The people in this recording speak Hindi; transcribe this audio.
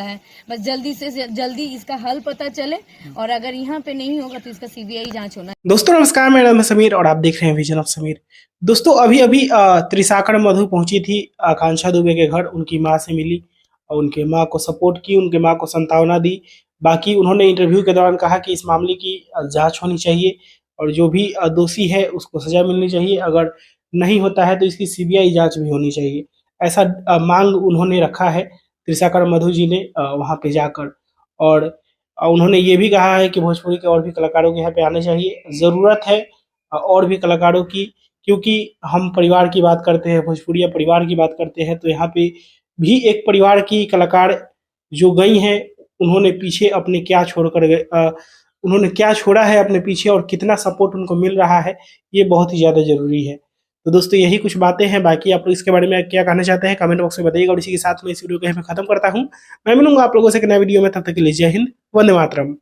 है। बस जल्दी से जल्दी इसका हल पता चले और अगर यहाँ पे नहीं होगा तो इसका सीबीआई जांच होना। दोस्तों नमस्कार, मेरा नाम है समीर और आप देख रहे हैं विजन ऑफ समीर। दोस्तों अभी अभी त्रिसाकर मधु पहुंची थी आकांक्षा दुबे के घर, उनकी माँ से मिली और उनके माँ को सपोर्ट की, उनके माँ को सांत्वना दी। बाकी उन्होंने इंटरव्यू के दौरान कहा कि इस मामले की जांच होनी चाहिए और जो भी दोषी है उसको सजा मिलनी चाहिए, अगर नहीं होता है तो इसकी सीबीआई जांच भी होनी चाहिए। ऐसा मांग उन्होंने रखा है त्रिसाकर मधु जी ने वहां पे जाकर। और उन्होंने ये भी कहा है कि भोजपुरी के और भी कलाकारों के यहाँ पे आने चाहिए, ज़रूरत है और भी कलाकारों की, क्योंकि हम परिवार की बात करते हैं, भोजपुरिया परिवार की बात करते हैं, तो यहाँ पे भी एक परिवार की कलाकार जो गई हैं, उन्होंने पीछे अपने क्या छोड़ कर गए, उन्होंने क्या छोड़ा है अपने पीछे और कितना सपोर्ट उनको मिल रहा है, ये बहुत ही ज़्यादा ज़रूरी है। तो दोस्तों यही कुछ बातें हैं, बाकी आप लोग इसके बारे में क्या कहना चाहते हैं कमेंट बॉक्स में बताइएगा। और इसी के साथ मैं इस वीडियो को यहाँ पे खत्म करता हूँ। मैं मिलूंगा आप लोगों से एक नए वीडियो में, तब तक के लिए जय हिंद, वंदे मातरम।